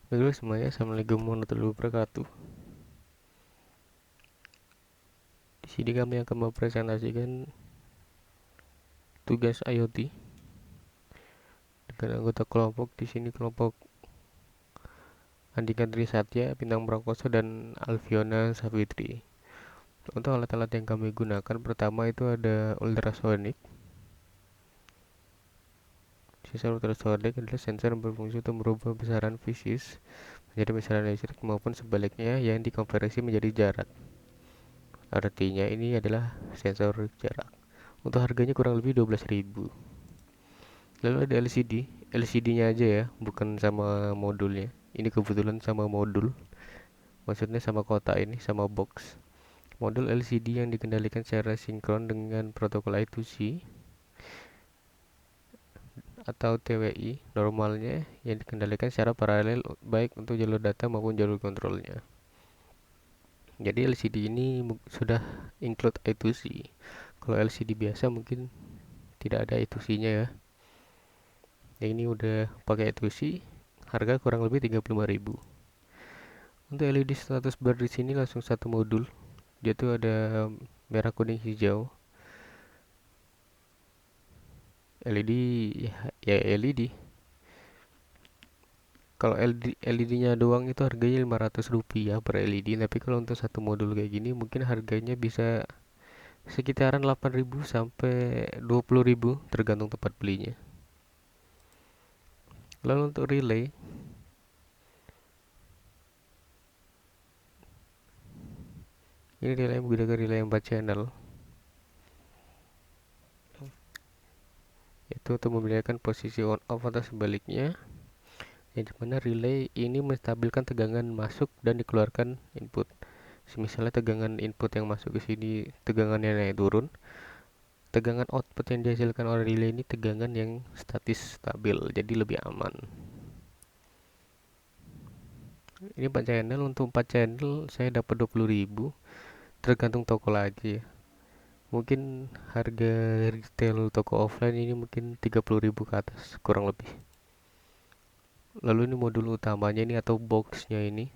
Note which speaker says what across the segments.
Speaker 1: Halo semuanya, assalamualaikum warahmatullahi wabarakatuh. Di sini kami akan mempresentasikan tugas IoT dengan anggota kelompok. Di sini kelompok Andika Trisatya, Bintang Prakoso, dan Alfiona Safitri. Untuk alat-alat yang kami gunakan, pertama itu ada ultrasonic. Sensor ultrasonic adalah sensor yang berfungsi untuk merubah besaran fisis menjadi besaran listrik maupun sebaliknya yang dikonversi menjadi jarak. Artinya ini adalah sensor jarak. Untuk harganya kurang lebih 12.000. Lalu ada LCD, LCD-nya aja ya, bukan sama modulnya. Ini kebetulan sama modul, maksudnya sama kotak ini, sama box. Modul LCD yang dikendalikan secara sinkron dengan protokol I2C atau TWI normalnya yang dikendalikan secara paralel baik untuk jalur data maupun jalur kontrolnya. Jadi LCD ini sudah include I2C. Kalau LCD biasa mungkin tidak ada I2C-nya ya. Yang ini udah pakai I2C, harga kurang lebih 35.000. Untuk LED status bar di sini langsung satu modul. Dia tuh ada merah, kuning, hijau. LED ya LED. Kalau LED-nya doang itu harganya Rp500 per LED, tapi kalau untuk satu modul kayak gini mungkin harganya bisa sekitaran 8.000 sampai 20.000 tergantung tempat belinya. Lalu untuk relay, ini relay menggunakan relay 4 channel, yaitu untuk membedakan posisi on off atau sebaliknya, yang dimana relay ini menstabilkan tegangan masuk dan dikeluarkan input. Misalnya tegangan input yang masuk ke sini tegangannya naik turun, tegangan output yang dihasilkan oleh relay ini tegangan yang statis stabil, jadi lebih aman. Ini 4 channel, untuk 4 channel saya dapat 20.000, tergantung toko lagi ya. Mungkin harga retail toko offline ini mungkin 30.000 ke atas kurang lebih. Lalu ini modul utamanya ini atau boxnya ini,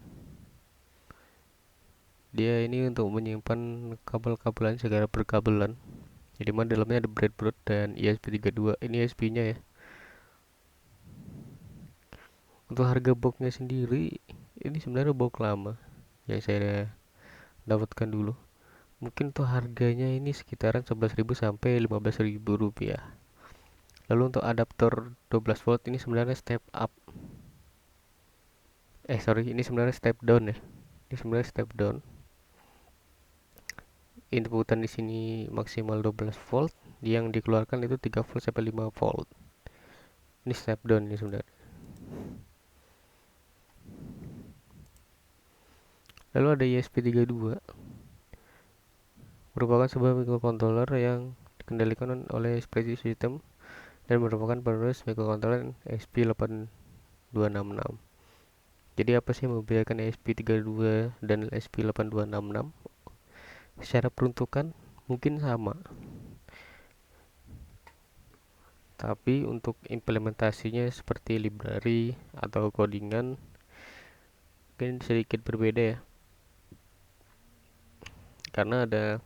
Speaker 1: dia ini untuk menyimpan kabel-kabelan segala berkabelan. Jadi mana dalamnya ada breadboard dan ESP32. Ini ESP-nya ya. Untuk harga boxnya sendiri, ini sebenarnya box lama yang saya dapatkan dulu. Mungkin tuh harganya ini sekitaran 11.000 sampai 15.000 rupiah. Lalu untuk adaptor 12 volt ini sebenarnya step up. Sorry, ini sebenarnya step down ya. Ini sebenarnya step down. Inputan di sini maksimal 12 volt, yang dikeluarkan itu 3 volt sampai 5 volt. Ini step down ini sebenarnya. Lalu ada ESP32, merupakan sebuah microcontroller yang dikendalikan oleh Express System dan merupakan penerus microcontroller ESP8266. Jadi apa sih yang membedakan ESP32 dan ESP8266? Secara peruntukan mungkin sama, tapi untuk implementasinya seperti library atau codingan mungkin sedikit berbeda ya, karena ada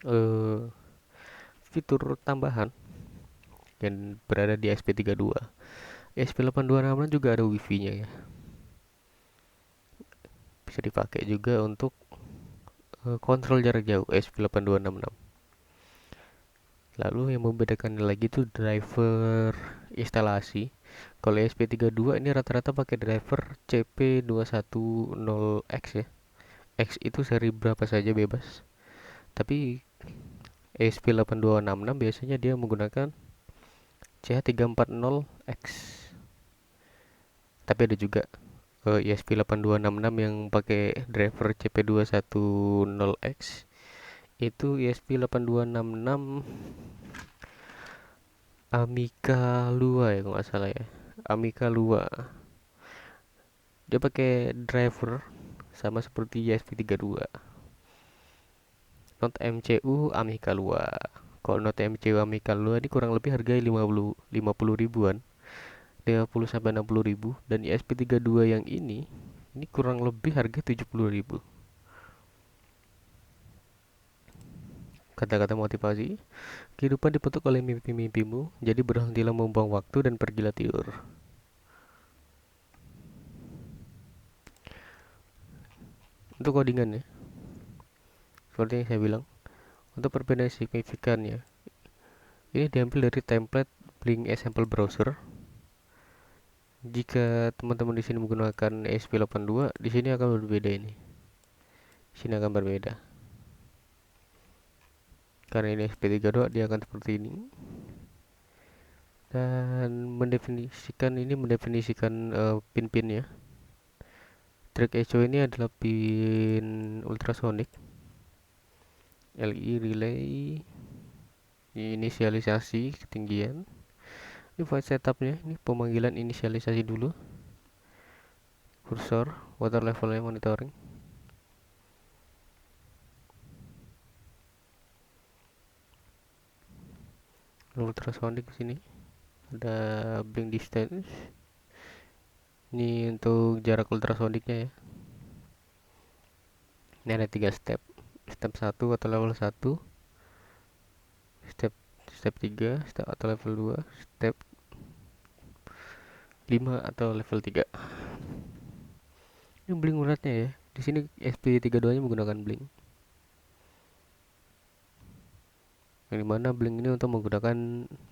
Speaker 1: eh, fitur tambahan yang berada di ESP32. ESP8266 juga ada wifi-nya ya, bisa dipakai juga untuk kontrol jarak jauh ESP8266. Lalu yang membedakan lagi itu driver instalasi. Kalau ESP32 ini rata-rata pakai driver CP210X ya. X itu seri berapa saja bebas. Tapi ESP8266 biasanya dia menggunakan CH340X. Tapi ada juga ESP8266 yang pakai driver CP210X. Itu ESP8266 Amica Lua ya kalau nggak salah ya. Amica Lua. Dia pakai driver sama seperti ESP32. Not MCU Amica Lua. Kalau not MCU Amica Lua ini kurang lebih harga 50 ribuan. 50-60 ribu, dan ESP32 yang ini kurang lebih harga 70 ribu. Kata-kata motivasi, kehidupan dibentuk oleh mimpi-mimpimu, jadi berhentilah membuang waktu dan pergilah tidur. Untuk codingan ya, seperti yang saya bilang, untuk perbedaan signifikannya, ini diambil dari template Blink Example Browser. Jika teman-teman di sini menggunakan ESP82, di sini akan berbeda ini. Di sini akan berbeda. Karena ini ESP32, dia akan seperti ini. Dan mendefinisikan pin-pinnya. Track echo ini adalah pin ultrasonic, LI relay, inisialisasi ketinggian. Ini file setupnya, ini pemanggilan inisialisasi dulu, kursor, water levelnya monitoring. Ultrasonic di sini ada blink distance. Ini untuk jarak ultrasoniknya ya. Ini ada 3 step. Step 1 atau level 1, step 3 step atau level 2, step 5 atau level 3. Ini blink uratnya ya. Di sini SP32 nya menggunakan blink. Yang dimana blink ini untuk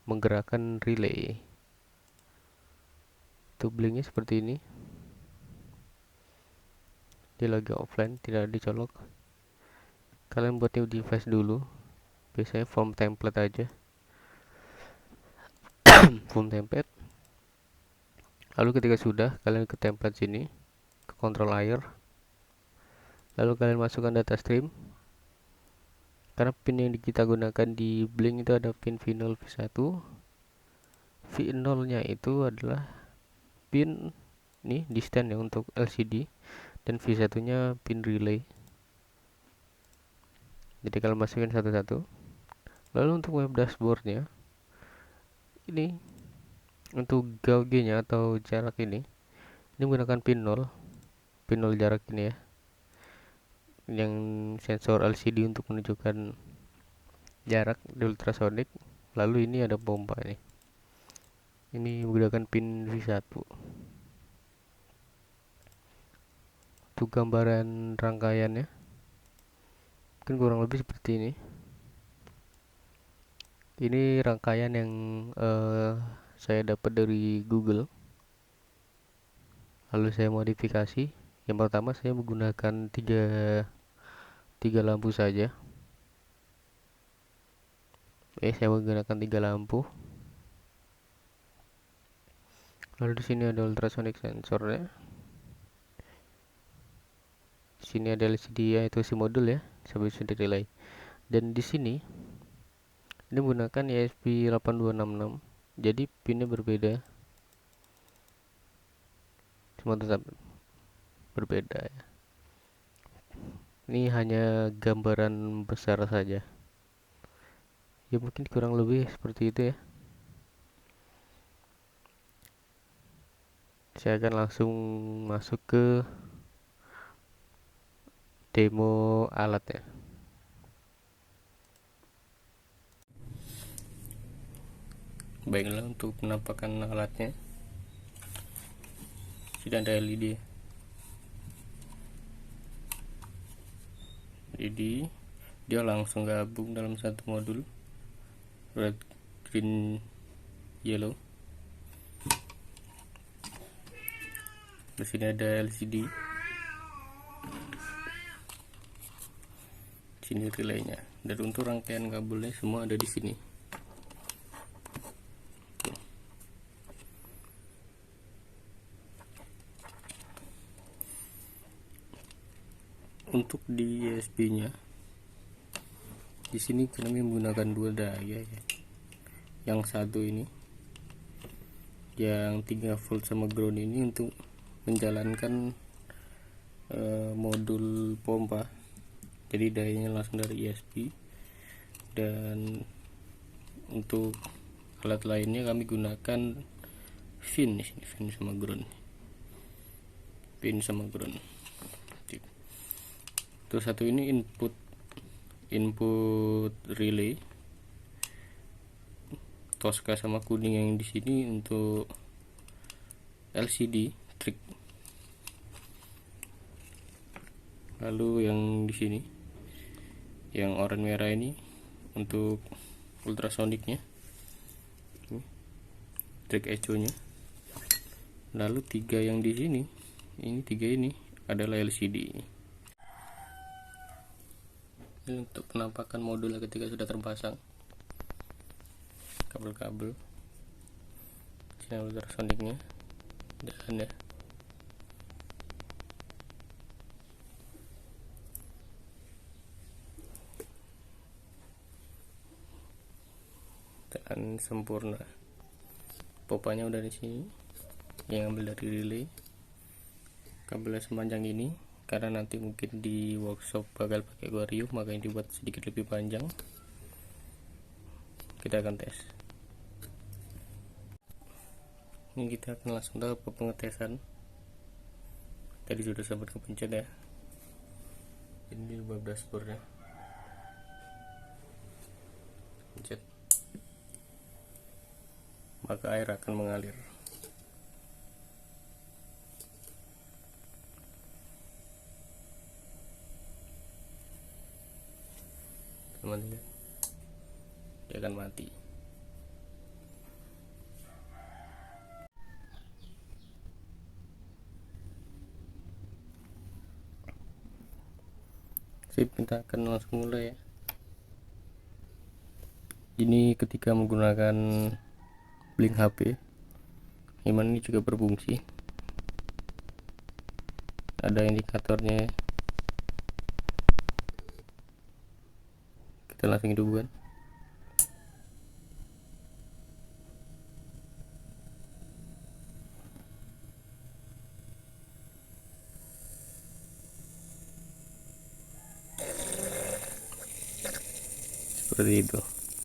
Speaker 1: menggerakkan relay. Itu blinknya seperti ini. Dia lagi offline, tidak dicolok. Kalian buat new device dulu. Biasanya form template aja. Form template. Lalu ketika sudah, kalian ke template sini, ke control air. Lalu kalian masukkan data stream. Karena pin yang kita gunakan di blink itu ada pin V0 V1. V0 nya itu adalah pin nih di stand ya untuk LCD, dan V1 nya pin relay. Jadi kalian masukin satu-satu. Lalu untuk web dashboardnya, ini untuk gauge nya atau jarak ini menggunakan pin 0 jarak ini ya, yang sensor LCD untuk menunjukkan jarak di ultrasonic. Lalu ini ada pompa nih, ini menggunakan pin V1. Untuk gambaran rangkaiannya mungkin kurang lebih seperti ini. Ini rangkaian yang saya dapat dari Google, lalu saya modifikasi. Yang pertama saya menggunakan tiga lampu saja. Saya menggunakan 3 lampu. Lalu di sini ada ultrasonic sensornya. Di sini ada LCD yaitu si modul ya, sampai sudah relay. Dan di sini ini menggunakan ESP8266. Jadi pinnya berbeda. Semua tetap berbeda ya. Ini hanya gambaran besar saja. Ya mungkin kurang lebih seperti itu ya. Saya akan langsung masuk ke demo alatnya. Baiklah, untuk penampakan alatnya sudah ada LED. Jadi dia langsung gabung dalam satu modul, red, green, yellow. Di sini ada LCD. Di sini relaynya. Dan untuk rangkaian kabelnya semua ada di sini. Untuk di USB-nya, di sini kami menggunakan 2 daya ya. Yang satu ini, yang 3 volt sama ground ini untuk menjalankan modul pompa. Jadi dayanya langsung dari USB. Dan untuk alat lainnya kami gunakan fin di sini, pin sama ground. Terus satu ini input relay Tosca sama kuning yang di sini untuk LCD trik. Lalu yang di sini yang oranye merah ini untuk ultrasoniknya, trik echo nya. Lalu tiga yang di sini, tiga ini adalah LCD. Ini untuk penampakan modul ketika sudah terpasang kabel-kabel. Sini ultrasoniknya jalan ya. Dan sempurna. Popanya udah di sini, yang ambil dari relay. Kabelnya sepanjang ini, karena nanti mungkin di workshop bakal pakai Gorio, makanya dibuat sedikit lebih panjang. Kita akan tes. Ini kita akan langsung tahap pengetesan. Tadi sudah sempat kepencet ya. Ini bab dashboardnya. Pencet, maka air akan mengalir. Teman-teman, dia akan mati. Sip, kita akan langsung mulai ya. Ini ketika menggunakan blink HP, Iman ini juga berfungsi. Ada indikatornya. Kita langsung hidupkan. Seperti itu.